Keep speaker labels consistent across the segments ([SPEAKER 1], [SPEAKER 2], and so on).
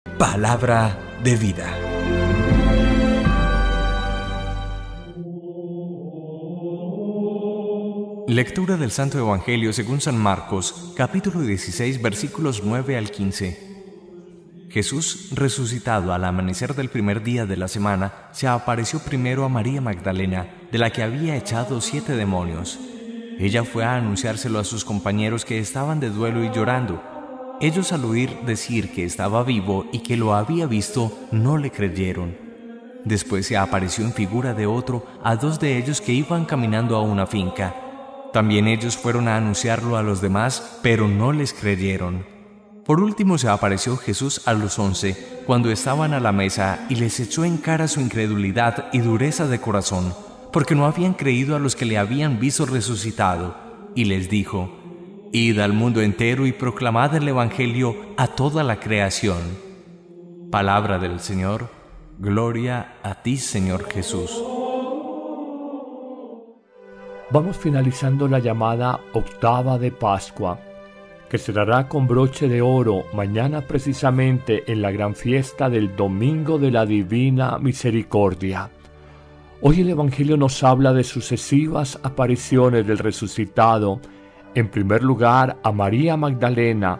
[SPEAKER 1] Palabra de vida. Lectura del Santo Evangelio según San Marcos, capítulo 16, versículos 9 al 15. Jesús, resucitado al amanecer del primer día de la semana, se apareció primero a María Magdalena, de la que había echado 7 demonios. Ella fue a anunciárselo a sus compañeros que estaban de duelo y llorando. Ellos, al oír decir que estaba vivo y que lo había visto, no le creyeron. Después se apareció en figura de otro a 2 de ellos que iban caminando a una finca. También ellos fueron a anunciarlo a los demás, pero no les creyeron. Por último se apareció Jesús a los 11, cuando estaban a la mesa, y les echó en cara su incredulidad y dureza de corazón, porque no habían creído a los que le habían visto resucitado, y les dijo: «Id al mundo entero y proclamad el Evangelio a toda la creación». Palabra del Señor. Gloria a ti, Señor Jesús.
[SPEAKER 2] Vamos finalizando la llamada octava de Pascua, que cerrará con broche de oro mañana precisamente en la gran fiesta del Domingo de la Divina Misericordia. Hoy el Evangelio nos habla de sucesivas apariciones del resucitado. En primer lugar, a María Magdalena,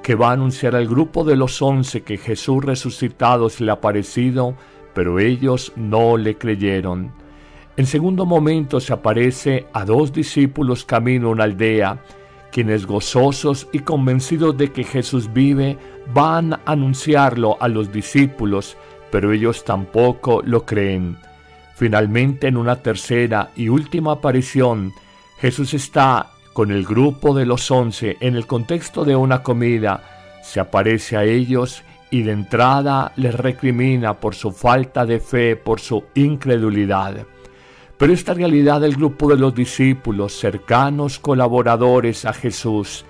[SPEAKER 2] que va a anunciar al grupo de los 11 que Jesús resucitado se le ha aparecido, pero ellos no le creyeron. En segundo momento se aparece a 2 discípulos camino a una aldea, quienes gozosos y convencidos de que Jesús vive, van a anunciarlo a los discípulos, pero ellos tampoco lo creen. Finalmente, en una tercera y última aparición, Jesús está con el grupo de los 11 en el contexto de una comida, se aparece a ellos y de entrada les recrimina por su falta de fe, por su incredulidad. Pero esta realidad del grupo de los discípulos, cercanos colaboradores a Jesús,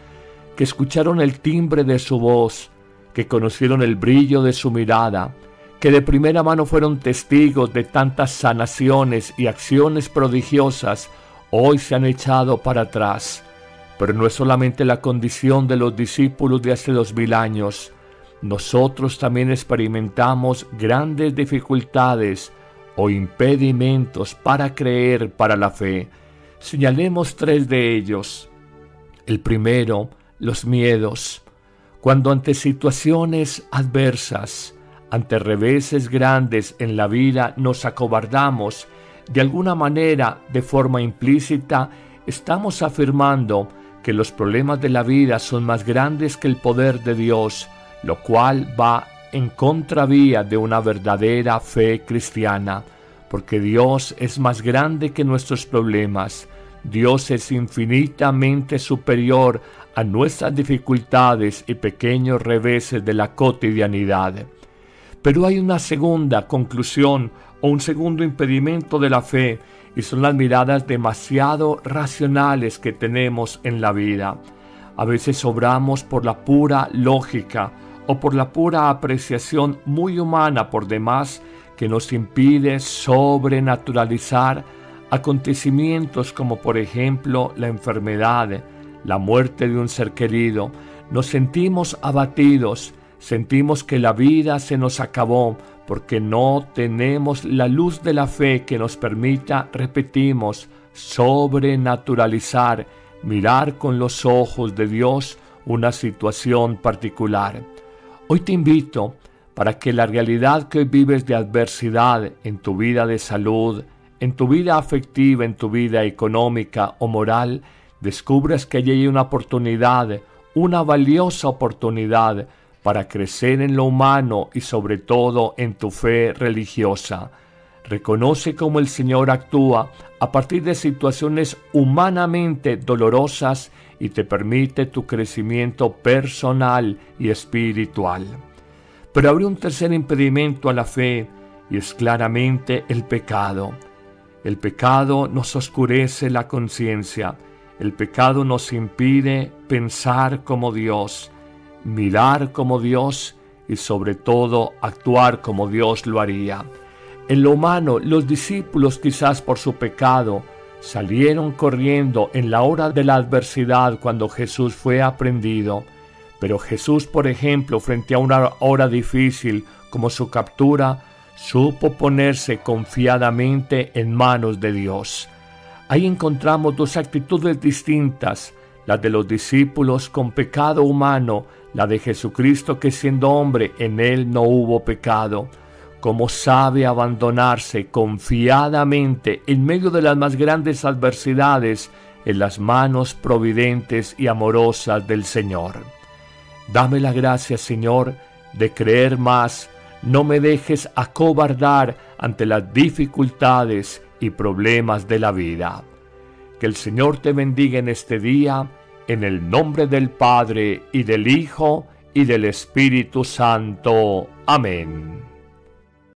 [SPEAKER 2] que escucharon el timbre de su voz, que conocieron el brillo de su mirada, que de primera mano fueron testigos de tantas sanaciones y acciones prodigiosas, hoy se han echado para atrás. Pero no es solamente la condición de los discípulos de hace 2000 años. Nosotros también experimentamos grandes dificultades o impedimentos para creer, para la fe. Señalemos 3 de ellos. El primero, los miedos. Cuando ante situaciones adversas, ante reveses grandes en la vida, nos acobardamos, de alguna manera, de forma implícita, estamos afirmando que los problemas de la vida son más grandes que el poder de Dios, lo cual va en contravía de una verdadera fe cristiana, porque Dios es más grande que nuestros problemas. Dios es infinitamente superior a nuestras dificultades y pequeños reveses de la cotidianidad. Pero hay una segunda conclusión o un segundo impedimento de la fe, y son las miradas demasiado racionales que tenemos en la vida. A veces obramos por la pura lógica o por la pura apreciación muy humana por demás, que nos impide sobrenaturalizar acontecimientos como por ejemplo la enfermedad, la muerte de un ser querido. Nos sentimos abatidos, sentimos que la vida se nos acabó porque no tenemos la luz de la fe que nos permita, repetimos, sobrenaturalizar, mirar con los ojos de Dios una situación particular. Hoy te invito para que la realidad que hoy vives de adversidad en tu vida de salud, en tu vida afectiva, en tu vida económica o moral, descubras que allí hay una oportunidad, una valiosa oportunidad para crecer en lo humano y sobre todo en tu fe religiosa. Reconoce cómo el Señor actúa a partir de situaciones humanamente dolorosas y te permite tu crecimiento personal y espiritual. Pero habrá un tercer impedimento a la fe, y es claramente el pecado. El pecado nos oscurece la conciencia. El pecado nos impide pensar como Dios, mirar como Dios y sobre todo actuar como Dios lo haría. En lo humano, los discípulos, quizás por su pecado, salieron corriendo en la hora de la adversidad cuando Jesús fue aprehendido. Pero Jesús, por ejemplo, frente a una hora difícil como su captura, supo ponerse confiadamente en manos de Dios. Ahí encontramos dos actitudes distintas, la de los discípulos con pecado humano, la de Jesucristo que siendo hombre en él no hubo pecado. Cómo sabe abandonarse confiadamente en medio de las más grandes adversidades en las manos providentes y amorosas del Señor. Dame la gracia, Señor, de creer más. No me dejes acobardar ante las dificultades y problemas de la vida. Que el Señor te bendiga en este día, en el nombre del Padre, y del Hijo, y del Espíritu Santo. Amén.